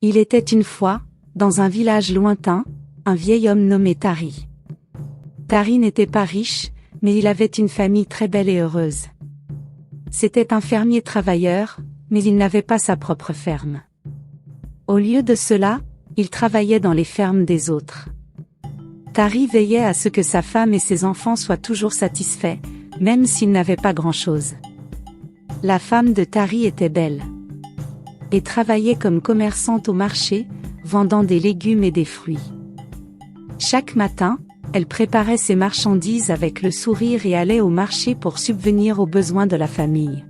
Il était une fois, dans un village lointain, un vieil homme nommé Tari. Tari n'était pas riche, mais il avait une famille très belle et heureuse. C'était un fermier travailleur, mais il n'avait pas sa propre ferme. Au lieu de cela, il travaillait dans les fermes des autres. Tari veillait à ce que sa femme et ses enfants soient toujours satisfaits, même s'ils n'avaient pas grand-chose. La femme de Tari était belle et travaillait comme commerçante au marché, vendant des légumes et des fruits. Chaque matin, elle préparait ses marchandises avec le sourire et allait au marché pour subvenir aux besoins de la famille.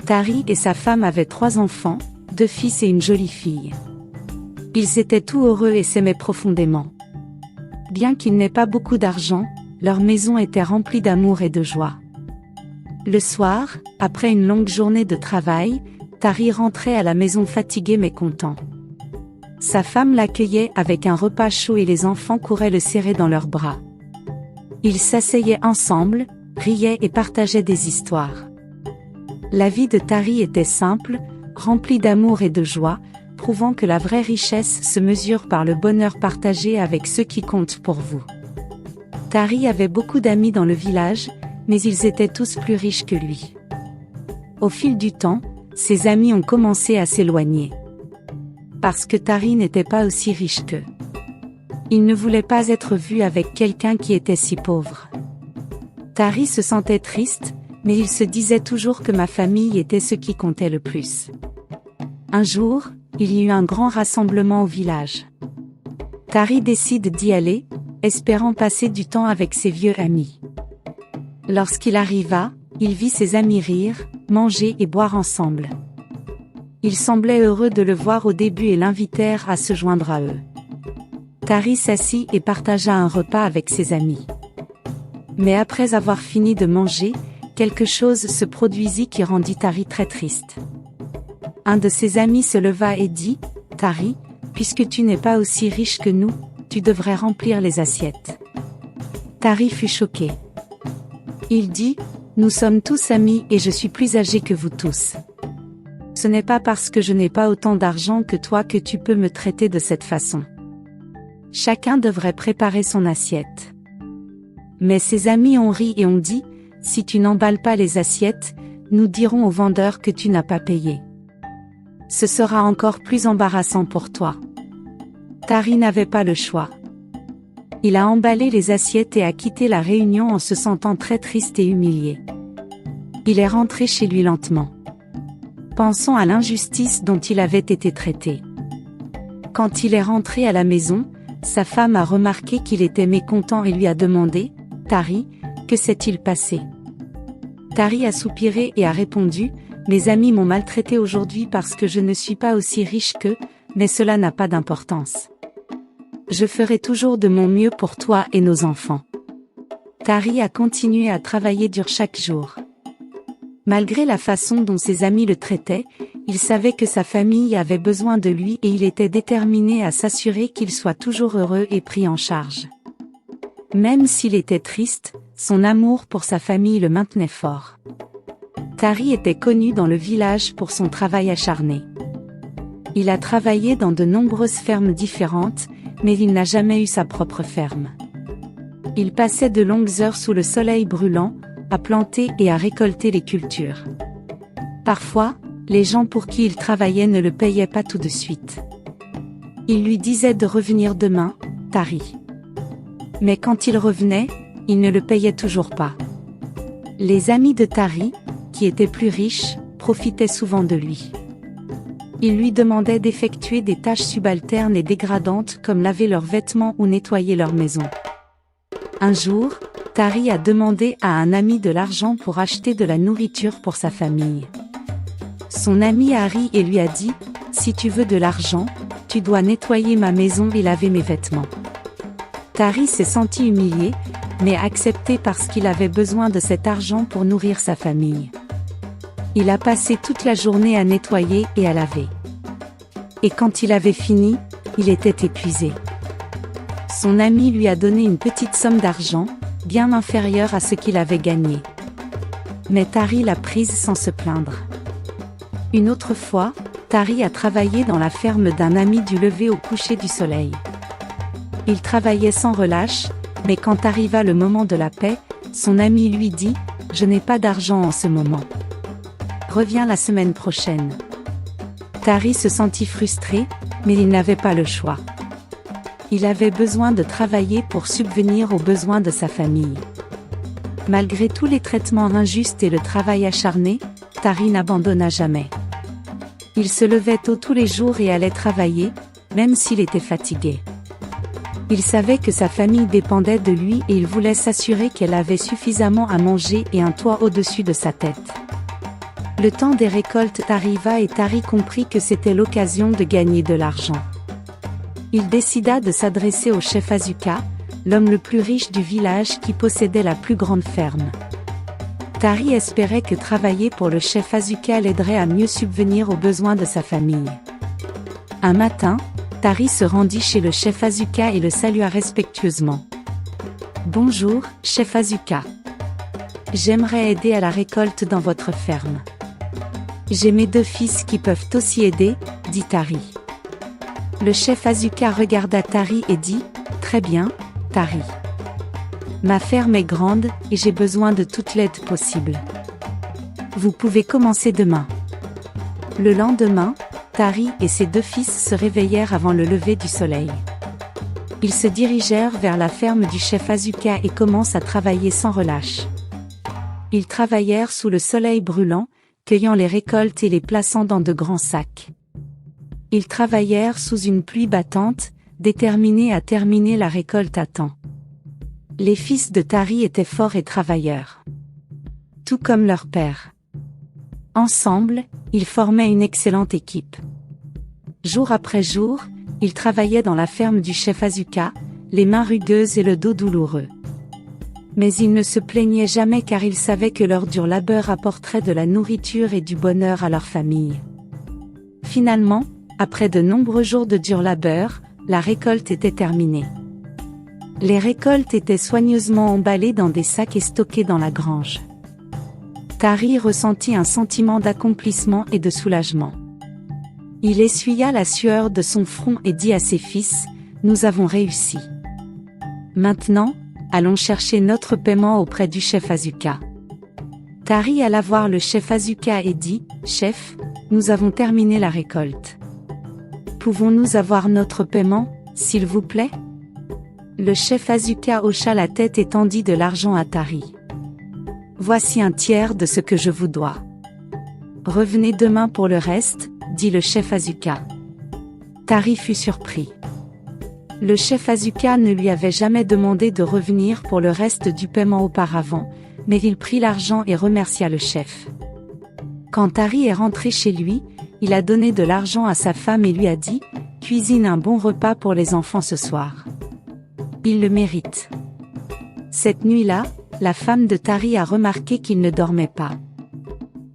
Tari et sa femme avaient 3 enfants, 2 fils et une jolie fille. Ils étaient tout heureux et s'aimaient profondément. Bien qu'ils n'aient pas beaucoup d'argent, leur maison était remplie d'amour et de joie. Le soir, après une longue journée de travail, Tari rentrait à la maison fatigué mais content. Sa femme l'accueillait avec un repas chaud et les enfants couraient le serrer dans leurs bras. Ils s'asseyaient ensemble, riaient et partageaient des histoires. La vie de Tari était simple, remplie d'amour et de joie, prouvant que la vraie richesse se mesure par le bonheur partagé avec ceux qui comptent pour vous. Tari avait beaucoup d'amis dans le village, mais ils étaient tous plus riches que lui. Au fil du temps, ses amis ont commencé à s'éloigner. Parce que Tari n'était pas aussi riche qu'eux. Il ne voulait pas être vu avec quelqu'un qui était si pauvre. Tari se sentait triste, mais il se disait toujours que ma famille était ce qui comptait le plus. Un jour, il y eut un grand rassemblement au village. Tari décide d'y aller, espérant passer du temps avec ses vieux amis. Lorsqu'il arriva, il vit ses amis rire, manger et boire ensemble. Ils semblaient heureux de le voir au début et l'invitèrent à se joindre à eux. Tari s'assit et partagea un repas avec ses amis. Mais après avoir fini de manger, quelque chose se produisit qui rendit Tari très triste. Un de ses amis se leva et dit, « Tari, puisque tu n'es pas aussi riche que nous, tu devrais remplir les assiettes. » Tari fut choqué. Il dit, « Nous sommes tous amis et je suis plus âgé que vous tous. Ce n'est pas parce que je n'ai pas autant d'argent que toi que tu peux me traiter de cette façon. Chacun devrait préparer son assiette. » Mais ses amis ont ri et ont dit, « Si tu n'emballes pas les assiettes, nous dirons au vendeur que tu n'as pas payé. Ce sera encore plus embarrassant pour toi. » Tari n'avait pas le choix. Il a emballé les assiettes et a quitté la réunion en se sentant très triste et humilié. Il est rentré chez lui lentement. Pensant à l'injustice dont il avait été traité. Quand il est rentré à la maison, sa femme a remarqué qu'il était mécontent et lui a demandé, « Tari, que s'est-il passé ?» Tari a soupiré et a répondu, « Mes amis m'ont maltraité aujourd'hui parce que je ne suis pas aussi riche qu'eux, mais cela n'a pas d'importance. Je ferai toujours de mon mieux pour toi et nos enfants. » Tari a continué à travailler dur chaque jour. Malgré la façon dont ses amis le traitaient, il savait que sa famille avait besoin de lui et il était déterminé à s'assurer qu'il soit toujours heureux et pris en charge. Même s'il était triste, son amour pour sa famille le maintenait fort. Tari était connu dans le village pour son travail acharné. Il a travaillé dans de nombreuses fermes différentes, mais il n'a jamais eu sa propre ferme. Il passait de longues heures sous le soleil brûlant, à planter et à récolter les cultures. Parfois, les gens pour qui il travaillait ne le payaient pas tout de suite. Ils lui disaient de revenir demain, Tari. Mais quand il revenait, ils ne le payaient toujours pas. Les amis de Tari, qui étaient plus riches, profitaient souvent de lui. Ils lui demandaient d'effectuer des tâches subalternes et dégradantes comme laver leurs vêtements ou nettoyer leur maison. Un jour, Tari a demandé à un ami de l'argent pour acheter de la nourriture pour sa famille. Son ami a ri et lui a dit, « Si tu veux de l'argent, tu dois nettoyer ma maison et laver mes vêtements. » Tari s'est senti humilié, mais accepté parce qu'il avait besoin de cet argent pour nourrir sa famille. Il a passé toute la journée à nettoyer et à laver. Et quand il avait fini, il était épuisé. Son ami lui a donné une petite somme d'argent, bien inférieure à ce qu'il avait gagné. Mais Tari l'a prise sans se plaindre. Une autre fois, Tari a travaillé dans la ferme d'un ami du lever au coucher du soleil. Il travaillait sans relâche, mais quand arriva le moment de la paie, son ami lui dit « Je n'ai pas d'argent en ce moment. Reviens la semaine prochaine. » Tari se sentit frustré, mais il n'avait pas le choix. Il avait besoin de travailler pour subvenir aux besoins de sa famille. Malgré tous les traitements injustes et le travail acharné, Tari n'abandonna jamais. Il se levait tôt tous les jours et allait travailler, même s'il était fatigué. Il savait que sa famille dépendait de lui et il voulait s'assurer qu'elle avait suffisamment à manger et un toit au-dessus de sa tête. Le temps des récoltes arriva et Tari comprit que c'était l'occasion de gagner de l'argent. Il décida de s'adresser au chef Asuka, l'homme le plus riche du village qui possédait la plus grande ferme. Tari espérait que travailler pour le chef Asuka l'aiderait à mieux subvenir aux besoins de sa famille. Un matin, Tari se rendit chez le chef Asuka et le salua respectueusement. « Bonjour, chef Asuka. J'aimerais aider à la récolte dans votre ferme. J'ai mes 2 fils qui peuvent aussi aider, dit Tari. Le chef Asuka regarda Tari et dit « Très bien, Tari. Ma ferme est grande et j'ai besoin de toute l'aide possible. Vous pouvez commencer demain. » Le lendemain, Tari et ses 2 fils se réveillèrent avant le lever du soleil. Ils se dirigèrent vers la ferme du chef Asuka et commencent à travailler sans relâche. Ils travaillèrent sous le soleil brûlant, cueillant les récoltes et les plaçant dans de grands sacs. Ils travaillèrent sous une pluie battante, déterminés à terminer la récolte à temps. Les fils de Tari étaient forts et travailleurs. Tout comme leur père. Ensemble, ils formaient une excellente équipe. Jour après jour, ils travaillaient dans la ferme du chef Asuka, les mains rugueuses et le dos douloureux. Mais ils ne se plaignaient jamais car ils savaient que leur dur labeur apporterait de la nourriture et du bonheur à leur famille. Finalement, après de nombreux jours de dur labeur, la récolte était terminée. Les récoltes étaient soigneusement emballées dans des sacs et stockées dans la grange. Tari ressentit un sentiment d'accomplissement et de soulagement. Il essuya la sueur de son front et dit à ses fils, « Nous avons réussi. Maintenant, allons chercher notre paiement auprès du chef Asuka. » Tari alla voir le chef Asuka et dit, « Chef, nous avons terminé la récolte. Pouvons-nous avoir notre paiement, s'il vous plaît ?» Le chef Asuka hocha la tête et tendit de l'argent à Tari. « Voici un tiers de ce que je vous dois. Revenez demain pour le reste, » dit le chef Asuka. Tari fut surpris. Le chef Asuka ne lui avait jamais demandé de revenir pour le reste du paiement auparavant, mais il prit l'argent et remercia le chef. Quand Tari est rentré chez lui, il a donné de l'argent à sa femme et lui a dit « Cuisine un bon repas pour les enfants ce soir. Ils le méritent. » Cette nuit-là, la femme de Tari a remarqué qu'il ne dormait pas.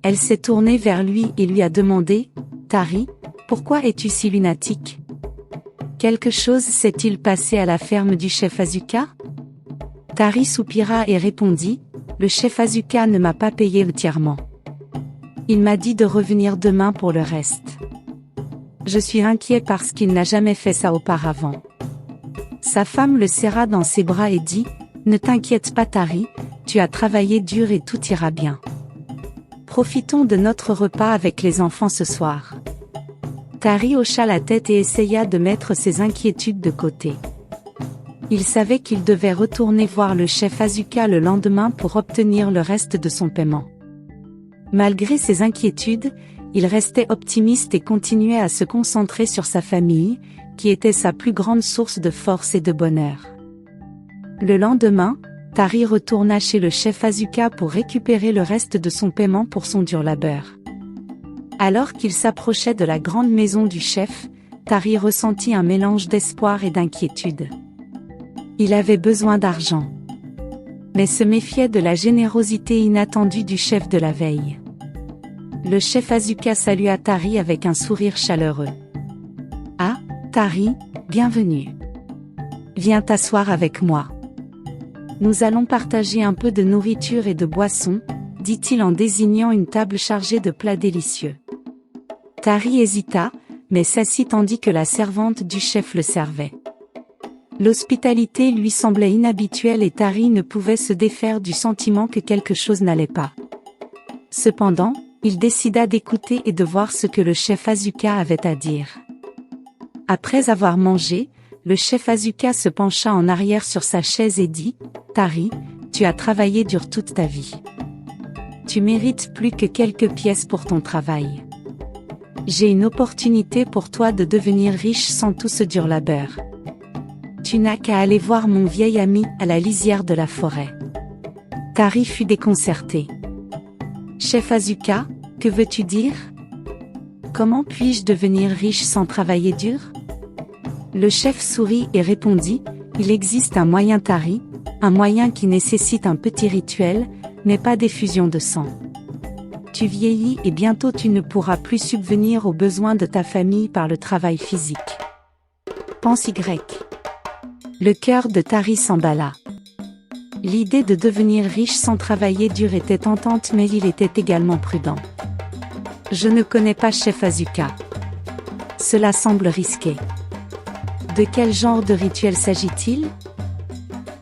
Elle s'est tournée vers lui et lui a demandé « Tari, pourquoi es-tu si lunatique ? Quelque chose s'est-il passé à la ferme du chef Asuka ?» Tari soupira et répondit « Le chef Asuka ne m'a pas payé entièrement. Il m'a dit de revenir demain pour le reste. Je suis inquiet parce qu'il n'a jamais fait ça auparavant. » Sa femme le serra dans ses bras et dit « Ne t'inquiète pas Tari, tu as travaillé dur et tout ira bien. Profitons de notre repas avec les enfants ce soir. » Tari hocha la tête et essaya de mettre ses inquiétudes de côté. Il savait qu'il devait retourner voir le chef Asuka le lendemain pour obtenir le reste de son paiement. Malgré ses inquiétudes, il restait optimiste et continuait à se concentrer sur sa famille, qui était sa plus grande source de force et de bonheur. Le lendemain, Tari retourna chez le chef Asuka pour récupérer le reste de son paiement pour son dur labeur. Alors qu'il s'approchait de la grande maison du chef, Tari ressentit un mélange d'espoir et d'inquiétude. Il avait besoin d'argent, mais se méfiait de la générosité inattendue du chef de la veille. Le chef Asuka salua Tari avec un sourire chaleureux. « Ah, Tari, bienvenue. Viens t'asseoir avec moi. Nous allons partager un peu de nourriture et de boissons, dit-il en désignant une table chargée de plats délicieux. Tari hésita, mais s'assit tandis que la servante du chef le servait. L'hospitalité lui semblait inhabituelle et Tari ne pouvait se défaire du sentiment que quelque chose n'allait pas. Cependant, il décida d'écouter et de voir ce que le chef Asuka avait à dire. Après avoir mangé, le chef Asuka se pencha en arrière sur sa chaise et dit « Tari, tu as travaillé dur toute ta vie. Tu mérites plus que quelques pièces pour ton travail. J'ai une opportunité pour toi de devenir riche sans tout ce dur labeur. Tu n'as qu'à aller voir mon vieil ami à la lisière de la forêt. » Tari fut déconcerté. « Chef Asuka, que veux-tu dire? Comment puis-je devenir riche sans travailler dur ?» Le chef sourit et répondit, « Il existe un moyen Tari, un moyen qui nécessite un petit rituel, mais pas d'effusion de sang. Tu vieillis et bientôt tu ne pourras plus subvenir aux besoins de ta famille par le travail physique. Pense Y. » Le cœur de Tari s'emballa. L'idée de devenir riche sans travailler dur était tentante mais il était également prudent. « Je ne connais pas chef Asuka. Cela semble risqué. De quel genre de rituel s'agit-il »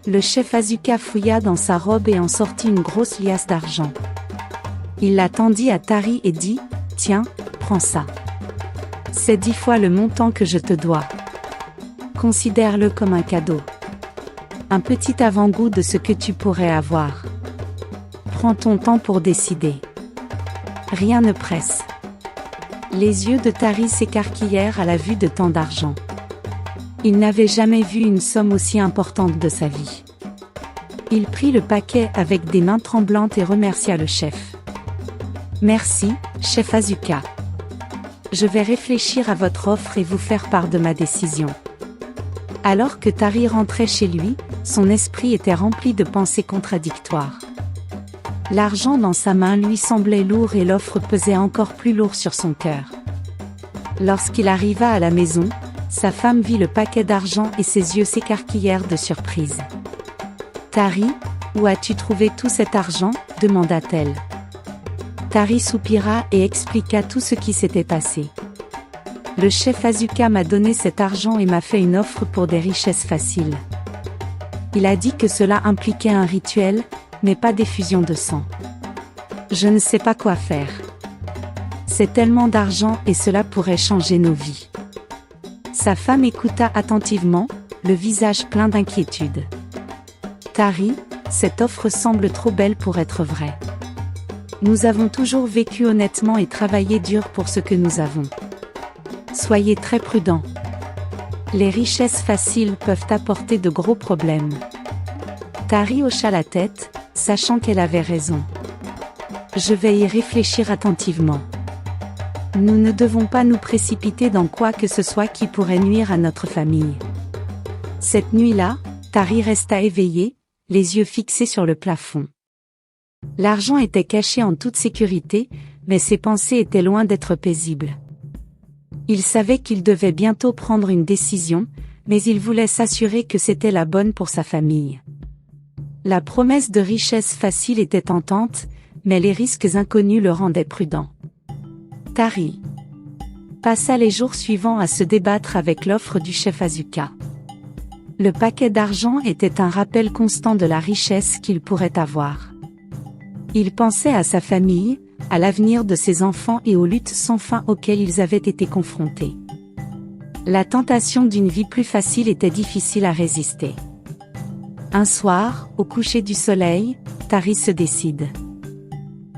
Le chef Asuka fouilla dans sa robe et en sortit une grosse liasse d'argent. Il la tendit à Tari et dit « Tiens, prends ça. C'est 10 fois le montant que je te dois. Considère-le comme un cadeau. Un petit avant-goût de ce que tu pourrais avoir. Prends ton temps pour décider. Rien ne presse. » Les yeux de Tari s'écarquillèrent à la vue de tant d'argent. Il n'avait jamais vu une somme aussi importante de sa vie. Il prit le paquet avec des mains tremblantes et remercia le chef. « Merci, chef Asuka. Je vais réfléchir à votre offre et vous faire part de ma décision. » Alors que Tari rentrait chez lui, son esprit était rempli de pensées contradictoires. L'argent dans sa main lui semblait lourd et l'offre pesait encore plus lourd sur son cœur. Lorsqu'il arriva à la maison, sa femme vit le paquet d'argent et ses yeux s'écarquillèrent de surprise. « Tari, où as-tu trouvé tout cet argent ?» demanda-t-elle. Tari soupira et expliqua tout ce qui s'était passé. « Le chef Asuka m'a donné cet argent et m'a fait une offre pour des richesses faciles. Il a dit que cela impliquait un rituel, mais pas d'effusion de sang. Je ne sais pas quoi faire. C'est tellement d'argent et cela pourrait changer nos vies. » Sa femme écouta attentivement, le visage plein d'inquiétude. « Tari, cette offre semble trop belle pour être vraie. Nous avons toujours vécu honnêtement et travaillé dur pour ce que nous avons. Soyez très prudents. Les richesses faciles peuvent apporter de gros problèmes. » Tari hocha la tête, sachant qu'elle avait raison. « Je vais y réfléchir attentivement. Nous ne devons pas nous précipiter dans quoi que ce soit qui pourrait nuire à notre famille. » Cette nuit-là, Tari resta éveillé, les yeux fixés sur le plafond. L'argent était caché en toute sécurité, mais ses pensées étaient loin d'être paisibles. Il savait qu'il devait bientôt prendre une décision, mais il voulait s'assurer que c'était la bonne pour sa famille. La promesse de richesse facile était tentante, mais les risques inconnus le rendaient prudent. Tari passa les jours suivants à se débattre avec l'offre du chef Asuka. Le paquet d'argent était un rappel constant de la richesse qu'il pourrait avoir. Il pensait à sa famille, à l'avenir de ses enfants et aux luttes sans fin auxquelles ils avaient été confrontés. La tentation d'une vie plus facile était difficile à résister. Un soir, au coucher du soleil, Tari se décide.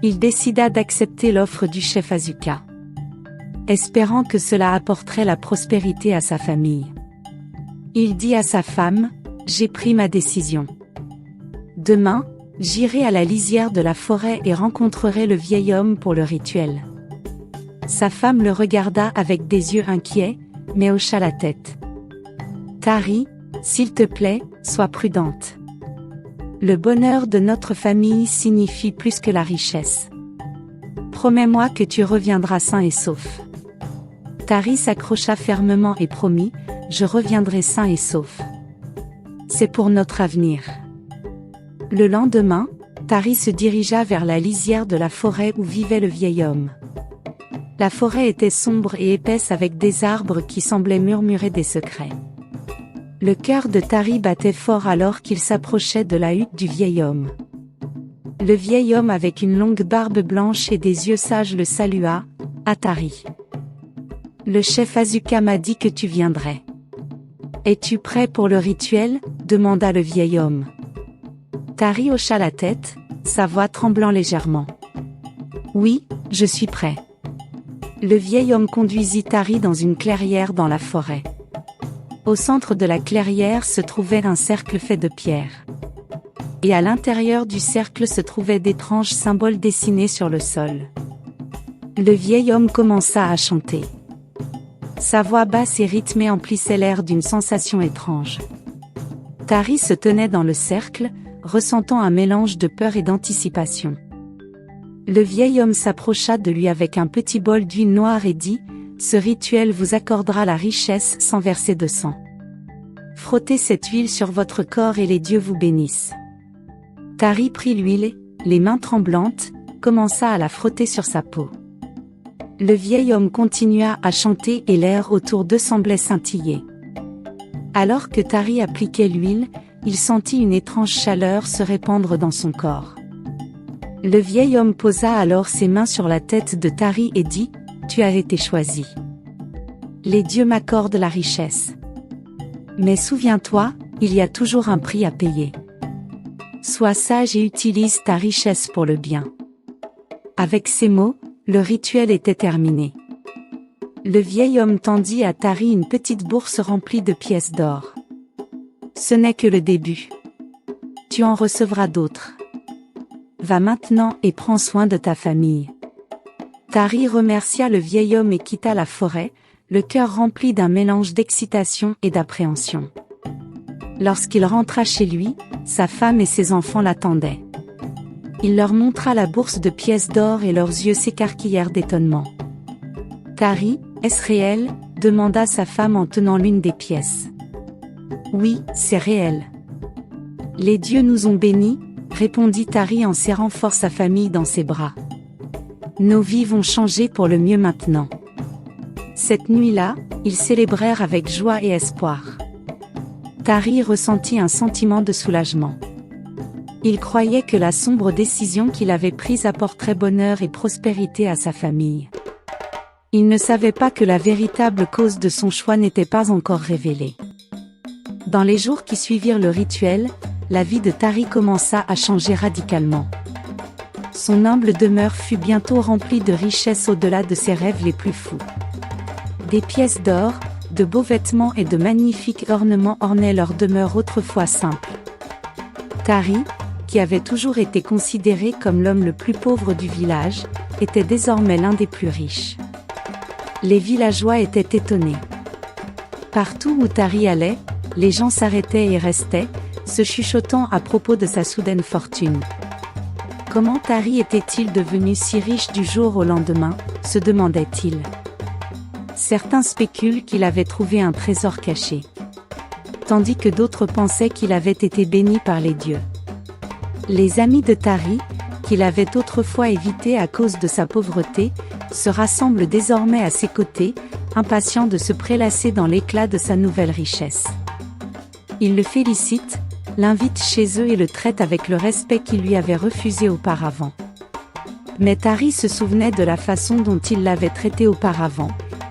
Il décida d'accepter l'offre du chef Asuka, espérant que cela apporterait la prospérité à sa famille. Il dit à sa femme, « J'ai pris ma décision. Demain, j'irai à la lisière de la forêt et rencontrerai le vieil homme pour le rituel. » Sa femme le regarda avec des yeux inquiets, mais hocha la tête. « Tari, s'il te plaît, sois prudente. Le bonheur de notre famille signifie plus que la richesse. Promets-moi que tu reviendras sain et sauf. » Tari s'accrocha fermement et promit, « Je reviendrai sain et sauf. C'est pour notre avenir. » Le lendemain, Tari se dirigea vers la lisière de la forêt où vivait le vieil homme. La forêt était sombre et épaisse avec des arbres qui semblaient murmurer des secrets. Le cœur de Tari battait fort alors qu'il s'approchait de la hutte du vieil homme. Le vieil homme avec une longue barbe blanche et des yeux sages le salua. « Ah Tari. Le chef Asuka m'a dit que tu viendrais. Es-tu prêt pour le rituel ?» demanda le vieil homme. Tari hocha la tête, sa voix tremblant légèrement. « Oui, je suis prêt. » Le vieil homme conduisit Tari dans une clairière dans la forêt. Au centre de la clairière se trouvait un cercle fait de pierre. Et à l'intérieur du cercle se trouvaient d'étranges symboles dessinés sur le sol. Le vieil homme commença à chanter. Sa voix basse et rythmée emplissait l'air d'une sensation étrange. Tari se tenait dans le cercle, ressentant un mélange de peur et d'anticipation. Le vieil homme s'approcha de lui avec un petit bol d'huile noire et dit « Ce rituel vous accordera la richesse sans verser de sang. Frottez cette huile sur votre corps et les dieux vous bénissent. » Tari prit l'huile, les mains tremblantes, commença à la frotter sur sa peau. Le vieil homme continua à chanter et l'air autour d'eux semblait scintiller. Alors que Tari appliquait l'huile, il sentit une étrange chaleur se répandre dans son corps. Le vieil homme posa alors ses mains sur la tête de Tari et dit « Tu as été choisi. Les dieux m'accordent la richesse. Mais souviens-toi, il y a toujours un prix à payer. Sois sage et utilise ta richesse pour le bien. » Avec ces mots, le rituel était terminé. Le vieil homme tendit à Tari une petite bourse remplie de pièces d'or. « Ce n'est que le début. Tu en recevras d'autres. Va maintenant et prends soin de ta famille. » Tari remercia le vieil homme et quitta la forêt, le cœur rempli d'un mélange d'excitation et d'appréhension. Lorsqu'il rentra chez lui, sa femme et ses enfants l'attendaient. Il leur montra la bourse de pièces d'or et leurs yeux s'écarquillèrent d'étonnement. « Tari, est-ce réel ?» demanda sa femme en tenant l'une des pièces. « Oui, c'est réel. Les dieux nous ont bénis, » répondit Tari en serrant fort sa famille dans ses bras. « Nos vies vont changer pour le mieux maintenant. » Cette nuit-là, ils célébrèrent avec joie et espoir. Tari ressentit un sentiment de soulagement. Il croyait que la sombre décision qu'il avait prise apporterait bonheur et prospérité à sa famille. Il ne savait pas que la véritable cause de son choix n'était pas encore révélée. Dans les jours qui suivirent le rituel, la vie de Tari commença à changer radicalement. Son humble demeure fut bientôt remplie de richesses au-delà de ses rêves les plus fous. Des pièces d'or, de beaux vêtements et de magnifiques ornements ornaient leur demeure autrefois simple. Tari, qui avait toujours été considéré comme l'homme le plus pauvre du village, était désormais l'un des plus riches. Les villageois étaient étonnés. Partout où Tari allait, les gens s'arrêtaient et restaient, se chuchotant à propos de sa soudaine fortune. Comment Tari était-il devenu si riche du jour au lendemain, se demandait-il. Certains spéculent qu'il avait trouvé un trésor caché, tandis que d'autres pensaient qu'il avait été béni par les dieux. Les amis de Tari, qu'il avait autrefois évité à cause de sa pauvreté, se rassemblent désormais à ses côtés, impatients de se prélasser dans l'éclat de sa nouvelle richesse. Ils le félicitent, l'invitent chez eux et le traitent avec le respect qu'ils lui avaient refusé auparavant. Mais Tari se souvenait de la façon dont il l'avait traité auparavant,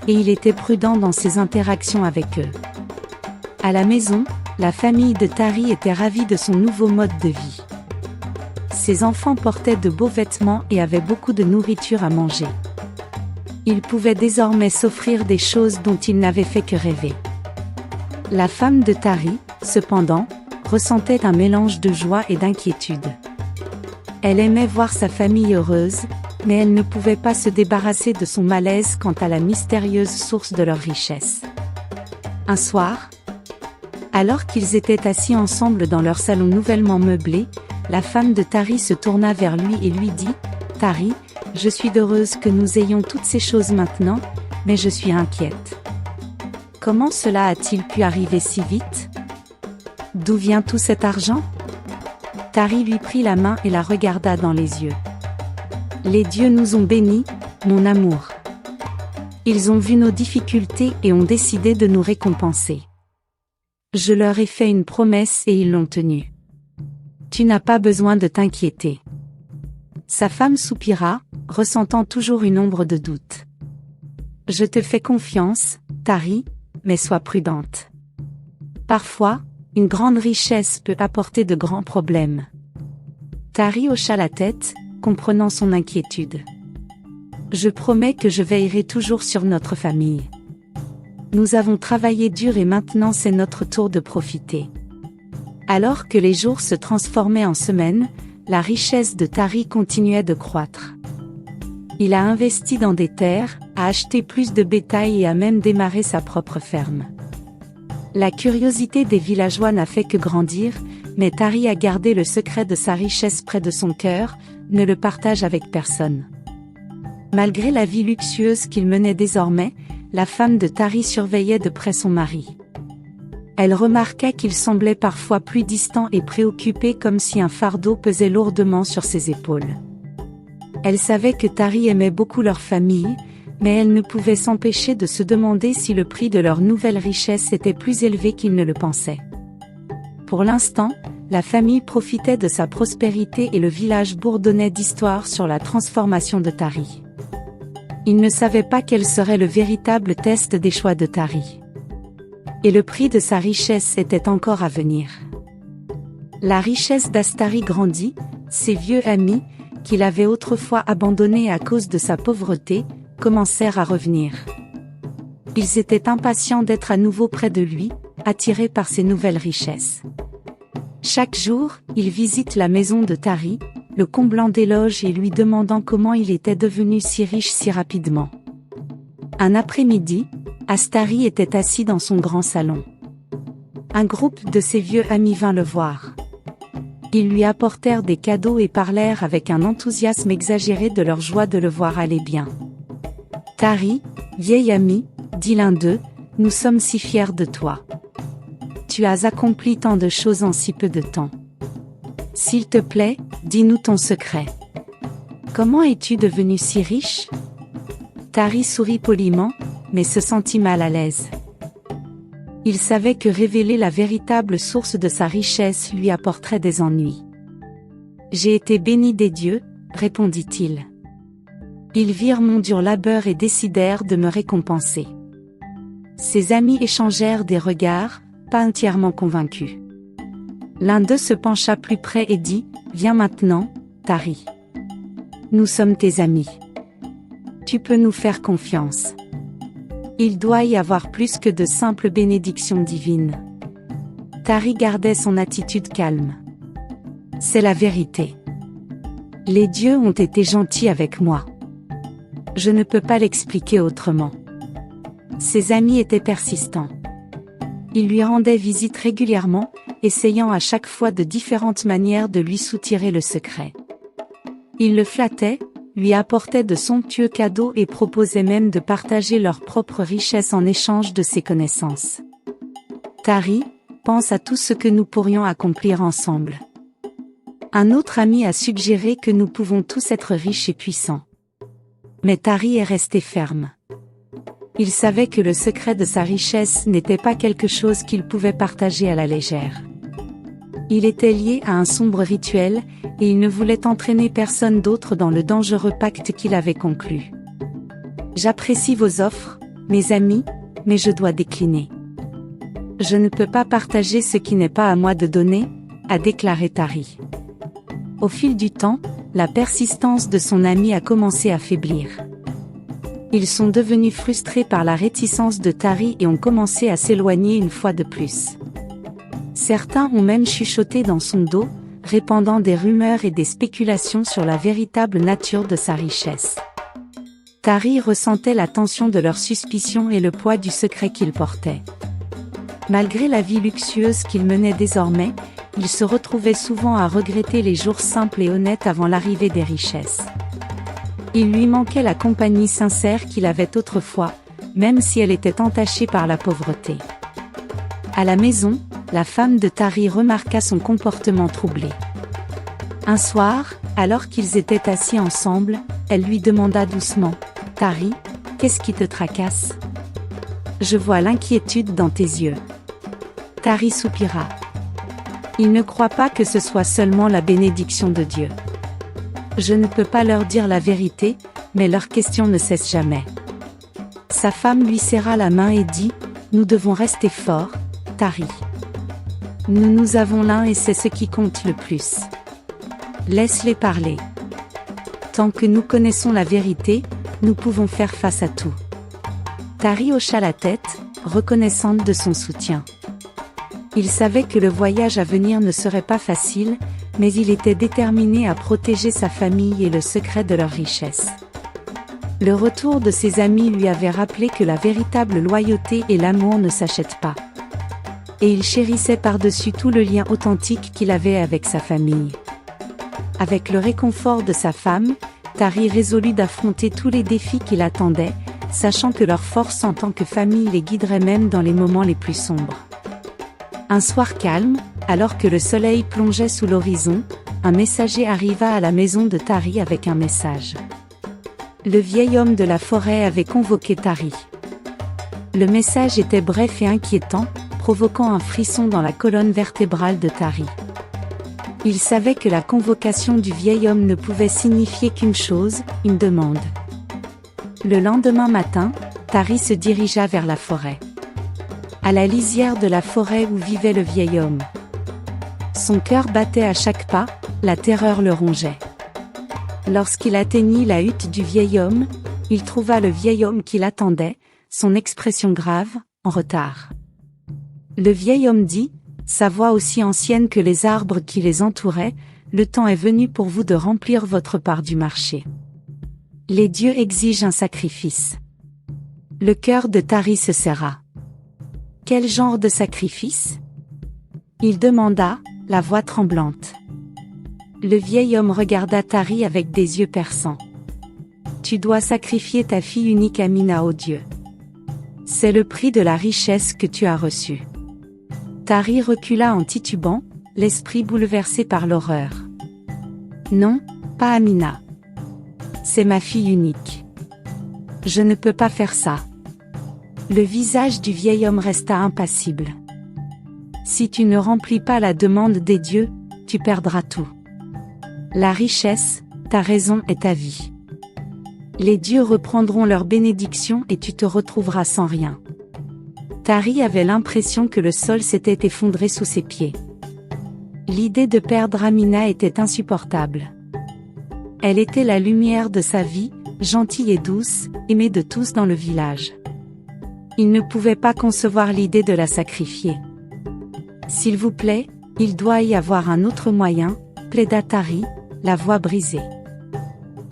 et il était prudent dans ses interactions avec eux. À la maison, la famille de Tari était ravie de son nouveau mode de vie. Ses enfants portaient de beaux vêtements et avaient beaucoup de nourriture à manger. Ils pouvaient désormais s'offrir des choses dont ils n'avaient fait que rêver. La femme de Tari, cependant, ressentait un mélange de joie et d'inquiétude. Elle aimait voir sa famille heureuse, mais elle ne pouvait pas se débarrasser de son malaise quant à la mystérieuse source de leur richesse. Un soir, alors qu'ils étaient assis ensemble dans leur salon nouvellement meublé, la femme de Tari se tourna vers lui et lui dit « Tari, je suis heureuse que nous ayons toutes ces choses maintenant, mais je suis inquiète. Comment cela a-t-il pu arriver si vite ? D'où vient tout cet argent ?» Tari lui prit la main et la regarda dans les yeux. « Les dieux nous ont bénis, mon amour. Ils ont vu nos difficultés et ont décidé de nous récompenser. Je leur ai fait une promesse et ils l'ont tenue. Tu n'as pas besoin de t'inquiéter. Sa femme soupira, ressentant toujours une ombre de doute. Je te fais confiance, Tari, mais sois prudente. Parfois, une grande richesse peut apporter de grands problèmes. Tari hocha la tête, comprenant son inquiétude. Je promets que je veillerai toujours sur notre famille. Nous avons travaillé dur et maintenant c'est notre tour de profiter. Alors que les jours se transformaient en semaines, la richesse de Tari continuait de croître. Il a investi dans des terres, a acheté plus de bétail et a même démarré sa propre ferme. La curiosité des villageois n'a fait que grandir, mais Tari a gardé le secret de sa richesse près de son cœur, ne le partage avec personne. Malgré la vie luxueuse qu'il menait désormais, la femme de Tari surveillait de près son mari. Elle remarqua qu'il semblait parfois plus distant et préoccupé, comme si un fardeau pesait lourdement sur ses épaules. Elle savait que Tari aimait beaucoup leur famille, mais elle ne pouvait s'empêcher de se demander si le prix de leur nouvelle richesse était plus élevé qu'il ne le pensait. Pour l'instant, la famille profitait de sa prospérité et le village bourdonnait d'histoires sur la transformation de Tari. Ils ne savaient pas quel serait le véritable test des choix de Tari. Et le prix de sa richesse était encore à venir. La richesse d'Astari grandit, ses vieux amis, qu'il avait autrefois abandonnés à cause de sa pauvreté, commencèrent à revenir. Ils étaient impatients d'être à nouveau près de lui, attirés par ses nouvelles richesses. Chaque jour, ils visitent la maison de Tari, le comblant d'éloges et lui demandant comment il était devenu si riche si rapidement. Un après-midi, Astari était assis dans son grand salon. Un groupe de ses vieux amis vint le voir. Ils lui apportèrent des cadeaux et parlèrent avec un enthousiasme exagéré de leur joie de le voir aller bien. « Tari, vieil ami, dit l'un d'eux, nous sommes si fiers de toi. Tu as accompli tant de choses en si peu de temps. S'il te plaît, dis-nous ton secret. Comment es-tu devenu si riche ?» Tari sourit poliment, mais se sentit mal à l'aise. Il savait que révéler la véritable source de sa richesse lui apporterait des ennuis. « J'ai été béni des dieux, répondit-il. Ils virent mon dur labeur et décidèrent de me récompenser. » Ses amis échangèrent des regards, pas entièrement convaincus. L'un d'eux se pencha plus près et dit, « Viens maintenant, Tari. Nous sommes tes amis. Tu peux nous faire confiance. Il doit y avoir plus que de simples bénédictions divines. » Tari gardait son attitude calme. « C'est la vérité. Les dieux ont été gentils avec moi. Je ne peux pas l'expliquer autrement. » Ses amis étaient persistants. Ils lui rendaient visite régulièrement, essayant à chaque fois de différentes manières de lui soutirer le secret. Ils le flattaient, lui apportaient de somptueux cadeaux et proposaient même de partager leur propre richesse en échange de ses connaissances. « Tari, pense à tout ce que nous pourrions accomplir ensemble. » Un autre ami a suggéré que nous pouvons tous être riches et puissants. Mais Tari est resté ferme. Il savait que le secret de sa richesse n'était pas quelque chose qu'il pouvait partager à la légère. Il était lié à un sombre rituel, et il ne voulait entraîner personne d'autre dans le dangereux pacte qu'il avait conclu. « J'apprécie vos offres, mes amis, mais je dois décliner. Je ne peux pas partager ce qui n'est pas à moi de donner, » a déclaré Tari. Au fil du temps, la persistance de son ami a commencé à faiblir. Ils sont devenus frustrés par la réticence de Tari et ont commencé à s'éloigner une fois de plus. Certains ont même chuchoté dans son dos, répandant des rumeurs et des spéculations sur la véritable nature de sa richesse. Tari ressentait la tension de leurs suspicions et le poids du secret qu'il portait. Malgré la vie luxueuse qu'il menait désormais, il se retrouvait souvent à regretter les jours simples et honnêtes avant l'arrivée des richesses. Il lui manquait la compagnie sincère qu'il avait autrefois, même si elle était entachée par la pauvreté. À la maison, la femme de Tari remarqua son comportement troublé. Un soir, alors qu'ils étaient assis ensemble, elle lui demanda doucement, « Tari, Qu'est-ce qui te tracasse? Je vois l'inquiétude dans tes yeux. Tari soupira. Il ne croit pas que ce soit seulement la bénédiction de Dieu. Je ne peux pas leur dire la vérité, mais leurs questions ne cessent jamais. Sa femme lui serra la main et dit, « Nous devons rester forts, Tari. Nous avons l'un et c'est ce qui compte le plus. Laisse-les parler. Tant que nous connaissons la vérité, nous pouvons faire face à tout. » Tari hocha la tête, reconnaissante de son soutien. Il savait que le voyage à venir ne serait pas facile, mais il était déterminé à protéger sa famille et le secret de leur richesse. Le retour de ses amis lui avait rappelé que la véritable loyauté et l'amour ne s'achètent pas. Et il chérissait par-dessus tout le lien authentique qu'il avait avec sa famille. Avec le réconfort de sa femme, Tari résolut d'affronter tous les défis qui l'attendaient, sachant que leur force en tant que famille les guiderait même dans les moments les plus sombres. Un soir calme, alors que le soleil plongeait sous l'horizon, un messager arriva à la maison de Tari avec un message. Le vieil homme de la forêt avait convoqué Tari. Le message était bref et inquiétant, provoquant un frisson dans la colonne vertébrale de Tari. Il savait que la convocation du vieil homme ne pouvait signifier qu'une chose, une demande. Le lendemain matin, Tari se dirigea vers la forêt. À la lisière de la forêt où vivait le vieil homme. Son cœur battait à chaque pas, la terreur le rongeait. Lorsqu'il atteignit la hutte du vieil homme, il trouva le vieil homme qui l'attendait, son expression grave, en retard. Le vieil homme dit, sa voix aussi ancienne que les arbres qui les entouraient, « Le temps est venu pour vous de remplir votre part du marché. Les dieux exigent un sacrifice. » Le cœur de Tari se serra. Quel genre de sacrifice? Il demanda, la voix tremblante. Le vieil homme regarda Tari avec des yeux perçants. Tu dois sacrifier ta fille unique Amina au Dieu. C'est le prix de la richesse que tu as reçue. Tari recula en titubant, l'esprit bouleversé par l'horreur. Non, pas Amina. C'est ma fille unique. Je ne peux pas faire ça. Le visage du vieil homme resta impassible. Si tu ne remplis pas la demande des dieux, tu perdras tout. La richesse, ta raison et ta vie. Les dieux reprendront leur bénédiction et tu te retrouveras sans rien. Tari avait l'impression que le sol s'était effondré sous ses pieds. L'idée de perdre Amina était insupportable. Elle était la lumière de sa vie, gentille et douce, aimée de tous dans le village. Il ne pouvait pas concevoir l'idée de la sacrifier. S'il vous plaît, il doit y avoir un autre moyen, plaida Tari, la voix brisée.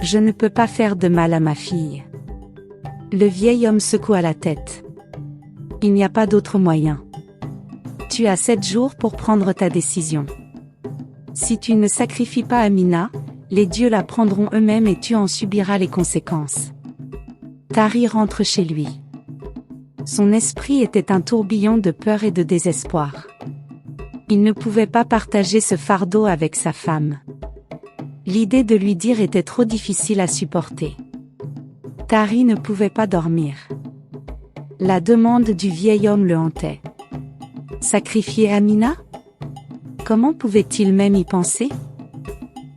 Je ne peux pas faire de mal à ma fille. Le vieil homme secoua la tête. Il n'y a pas d'autre moyen. Tu as 7 jours pour prendre ta décision. Si tu ne sacrifies pas Amina, les dieux la prendront eux-mêmes et tu en subiras les conséquences. Tari rentre chez lui. Son esprit était un tourbillon de peur et de désespoir. Il ne pouvait pas partager ce fardeau avec sa femme. L'idée de lui dire était trop difficile à supporter. Tari ne pouvait pas dormir. La demande du vieil homme le hantait. Sacrifier Amina? Comment pouvait-il même y penser?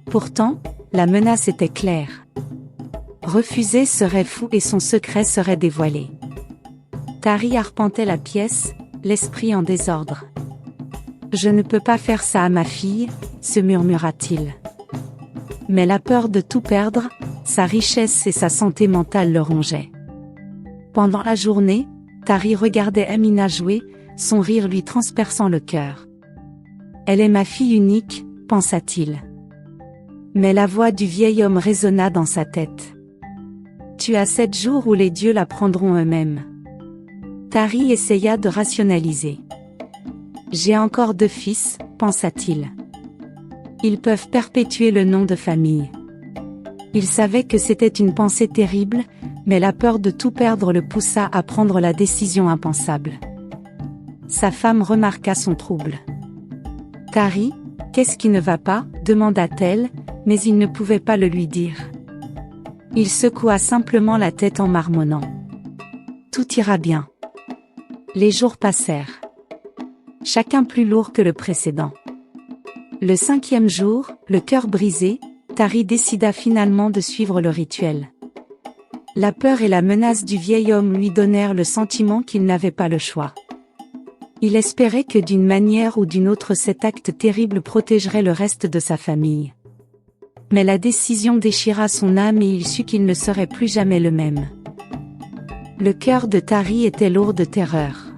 Pourtant, la menace était claire. Refuser serait fou et son secret serait dévoilé. Tari arpentait la pièce, l'esprit en désordre. « Je ne peux pas faire ça à ma fille », se murmura-t-il. Mais la peur de tout perdre, sa richesse et sa santé mentale le rongeaient. Pendant la journée, Tari regardait Amina jouer, son rire lui transperçant le cœur. « Elle est ma fille unique », pensa-t-il. Mais la voix du vieil homme résonna dans sa tête. « Tu as 7 jours où les dieux la prendront eux-mêmes. » Tari essaya de rationaliser. « J'ai encore 2 fils, pensa-t-il. Ils peuvent perpétuer le nom de famille. » Il savait que c'était une pensée terrible, mais la peur de tout perdre le poussa à prendre la décision impensable. Sa femme remarqua son trouble. « Tari, qu'est-ce qui ne va pas ?» demanda-t-elle, mais il ne pouvait pas le lui dire. Il secoua simplement la tête en marmonnant. Tout ira bien. Les jours passèrent. Chacun plus lourd que le précédent. Le 5e jour, le cœur brisé, Tari décida finalement de suivre le rituel. La peur et la menace du vieil homme lui donnèrent le sentiment qu'il n'avait pas le choix. Il espérait que d'une manière ou d'une autre cet acte terrible protégerait le reste de sa famille. Mais la décision déchira son âme et il sut qu'il ne serait plus jamais le même. Le cœur de Tari était lourd de terreur.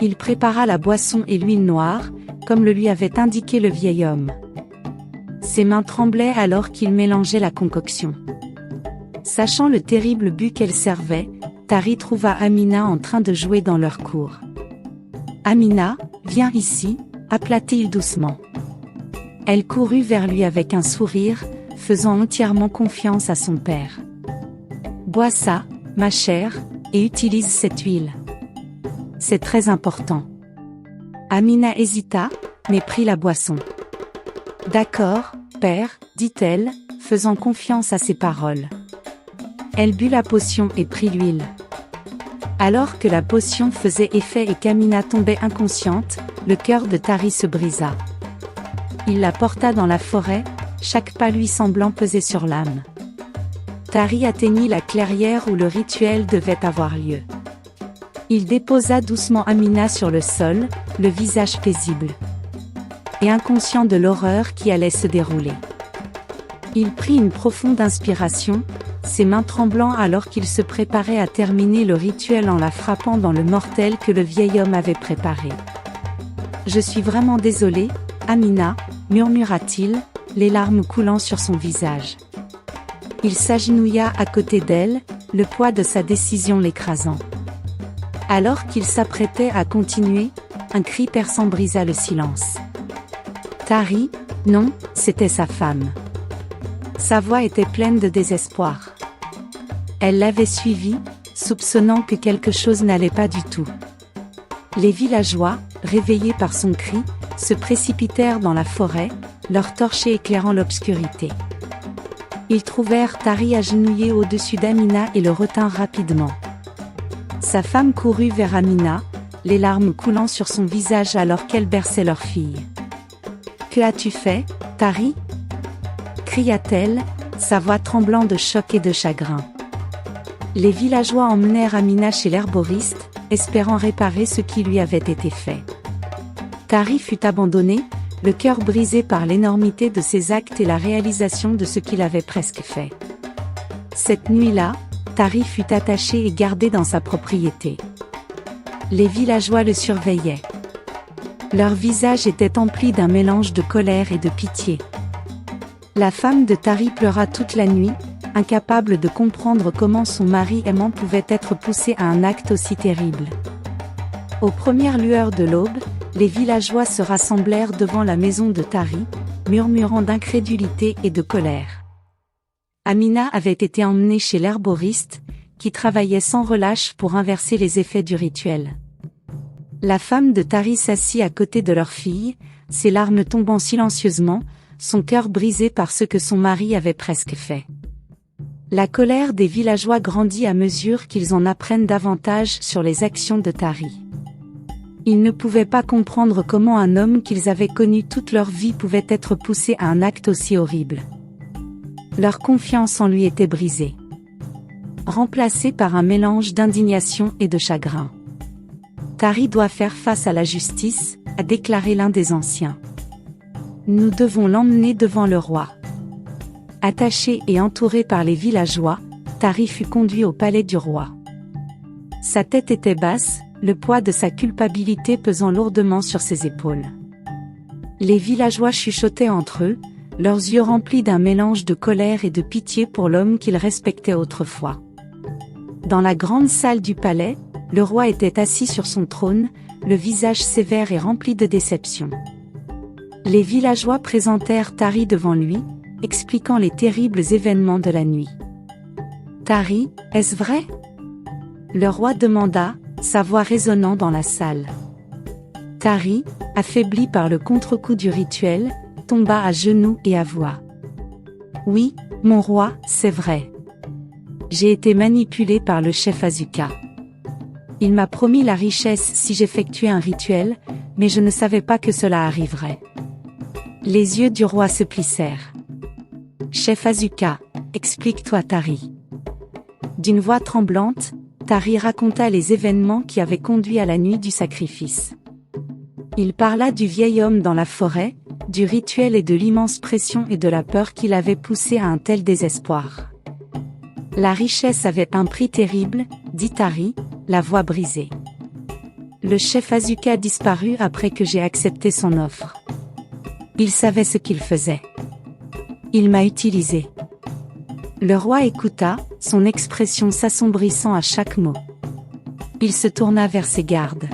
Il prépara la boisson et l'huile noire, comme le lui avait indiqué le vieil homme. Ses mains tremblaient alors qu'il mélangeait la concoction. Sachant le terrible but qu'elle servait, Tari trouva Amina en train de jouer dans leur cour. « Amina, viens ici », appela-t-il doucement. Elle courut vers lui avec un sourire, faisant entièrement confiance à son père. « Bois ça, ma chère, et utilise cette huile. C'est très important. » Amina hésita, mais prit la boisson. « D'accord, père, dit-elle, faisant confiance à ses paroles. Elle but la potion et prit l'huile. Alors que la potion faisait effet et qu'Amina tombait inconsciente, le cœur de Tari se brisa. Il la porta dans la forêt, chaque pas lui semblant peser sur l'âme. Tari atteignit la clairière où le rituel devait avoir lieu. Il déposa doucement Amina sur le sol, le visage paisible. Et inconscient de l'horreur qui allait se dérouler. Il prit une profonde inspiration, ses mains tremblant alors qu'il se préparait à terminer le rituel en la frappant dans le mortel que le vieil homme avait préparé. « Je suis vraiment désolé, Amina, » murmura-t-il, les larmes coulant sur son visage. Il s'agenouilla à côté d'elle, le poids de sa décision l'écrasant. Alors qu'il s'apprêtait à continuer, un cri perçant brisa le silence. Tari, non, c'était sa femme. Sa voix était pleine de désespoir. Elle l'avait suivi, soupçonnant que quelque chose n'allait pas du tout. Les villageois, réveillés par son cri, se précipitèrent dans la forêt, leurs torches éclairant l'obscurité. Ils trouvèrent Tari agenouillé au-dessus d'Amina et le retinrent rapidement. Sa femme courut vers Amina, les larmes coulant sur son visage alors qu'elle berçait leur fille. « Que as-tu fait, Tari » cria-t-elle, sa voix tremblant de choc et de chagrin. Les villageois emmenèrent Amina chez l'herboriste, espérant réparer ce qui lui avait été fait. Tari fut abandonné, le cœur brisé par l'énormité de ses actes et la réalisation de ce qu'il avait presque fait. Cette nuit-là, Tari fut attaché et gardé dans sa propriété. Les villageois le surveillaient. Leur visage était empli d'un mélange de colère et de pitié. La femme de Tari pleura toute la nuit, incapable de comprendre comment son mari aimant pouvait être poussé à un acte aussi terrible. Aux premières lueurs de l'aube, les villageois se rassemblèrent devant la maison de Tari, murmurant d'incrédulité et de colère. Amina avait été emmenée chez l'herboriste, qui travaillait sans relâche pour inverser les effets du rituel. La femme de Tari s'assit à côté de leur fille, ses larmes tombant silencieusement, son cœur brisé par ce que son mari avait presque fait. La colère des villageois grandit à mesure qu'ils en apprennent davantage sur les actions de Tari. Ils ne pouvaient pas comprendre comment un homme qu'ils avaient connu toute leur vie pouvait être poussé à un acte aussi horrible. Leur confiance en lui était brisée, remplacée par un mélange d'indignation et de chagrin. Tari doit faire face à la justice, a déclaré l'un des anciens. Nous devons l'emmener devant le roi. Attaché et entouré par les villageois, Tari fut conduit au palais du roi. Sa tête était basse, le poids de sa culpabilité pesant lourdement sur ses épaules. Les villageois chuchotaient entre eux, leurs yeux remplis d'un mélange de colère et de pitié pour l'homme qu'ils respectaient autrefois. Dans la grande salle du palais, le roi était assis sur son trône, le visage sévère et rempli de déception. Les villageois présentèrent Tari devant lui, expliquant les terribles événements de la nuit. « Tari, est-ce vrai ?» le roi demanda, sa voix résonnant dans la salle. Tari, affaibli par le contre-coup du rituel, tomba à genoux et avoua. « Oui, mon roi, c'est vrai. J'ai été manipulé par le chef Asuka. Il m'a promis la richesse si j'effectuais un rituel, mais je ne savais pas que cela arriverait. Les yeux du roi se plissèrent. Chef Asuka, explique-toi Tari. D'une voix tremblante, Tari raconta les événements qui avaient conduit à la nuit du sacrifice. Il parla du vieil homme dans la forêt, du rituel et de l'immense pression et de la peur qui l'avait poussé à un tel désespoir. La richesse avait un prix terrible, dit Tari, la voix brisée. Le chef Asuka disparut après que j'ai accepté son offre. Il savait ce qu'il faisait. Il m'a utilisé. Le roi écouta, son expression s'assombrissant à chaque mot. Il se tourna vers ses gardes.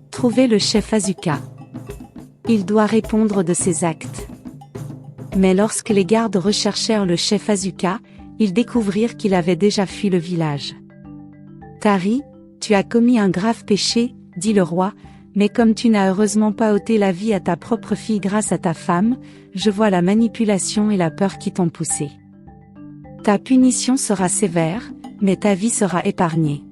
Trouvez le chef Asuka. Il doit répondre de ses actes. Mais lorsque les gardes recherchèrent le chef Asuka, ils découvrirent qu'il avait déjà fui le village. Tari, tu as commis un grave péché, dit le roi, mais comme tu n'as heureusement pas ôté la vie à ta propre fille grâce à ta femme, je vois la manipulation et la peur qui t'ont poussé. Ta punition sera sévère, mais ta vie sera épargnée.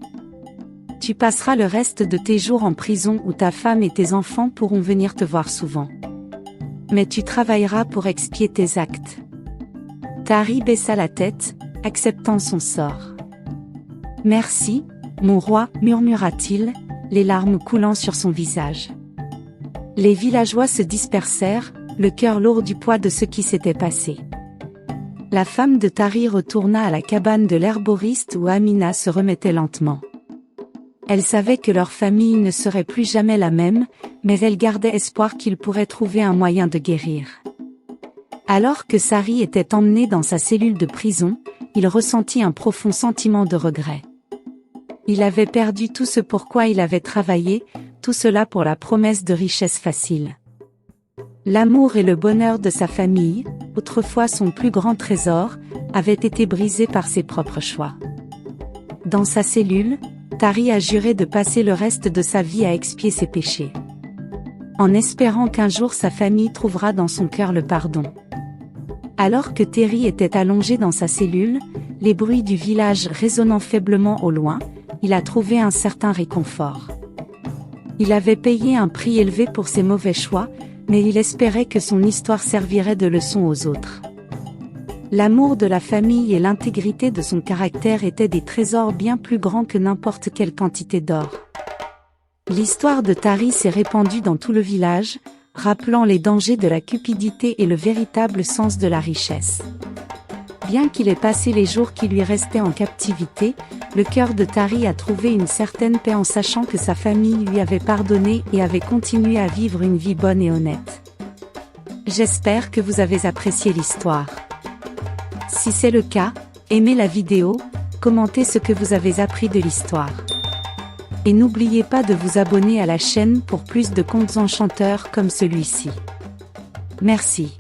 Tu passeras le reste de tes jours en prison où ta femme et tes enfants pourront venir te voir souvent. Mais tu travailleras pour expier tes actes. Tari baissa la tête, acceptant son sort. Merci, mon roi, murmura-t-il, les larmes coulant sur son visage. Les villageois se dispersèrent, le cœur lourd du poids de ce qui s'était passé. La femme de Tari retourna à la cabane de l'herboriste où Amina se remettait lentement. Elle savait que leur famille ne serait plus jamais la même, mais elle gardait espoir qu'il pourrait trouver un moyen de guérir. Alors que Sari était emmené dans sa cellule de prison, il ressentit un profond sentiment de regret. Il avait perdu tout ce pourquoi il avait travaillé, tout cela pour la promesse de richesse facile. L'amour et le bonheur de sa famille, autrefois son plus grand trésor, avaient été brisés par ses propres choix. Dans sa cellule, Tari a juré de passer le reste de sa vie à expier ses péchés. En espérant qu'un jour sa famille trouvera dans son cœur le pardon. Alors que Terry était allongé dans sa cellule, les bruits du village résonnant faiblement au loin, il a trouvé un certain réconfort. Il avait payé un prix élevé pour ses mauvais choix, mais il espérait que son histoire servirait de leçon aux autres. L'amour de la famille et l'intégrité de son caractère étaient des trésors bien plus grands que n'importe quelle quantité d'or. L'histoire de Tari s'est répandue dans tout le village, rappelant les dangers de la cupidité et le véritable sens de la richesse. Bien qu'il ait passé les jours qui lui restaient en captivité, le cœur de Tari a trouvé une certaine paix en sachant que sa famille lui avait pardonné et avait continué à vivre une vie bonne et honnête. J'espère que vous avez apprécié l'histoire. Si c'est le cas, aimez la vidéo, commentez ce que vous avez appris de l'histoire. Et n'oubliez pas de vous abonner à la chaîne pour plus de contes enchanteurs comme celui-ci. Merci.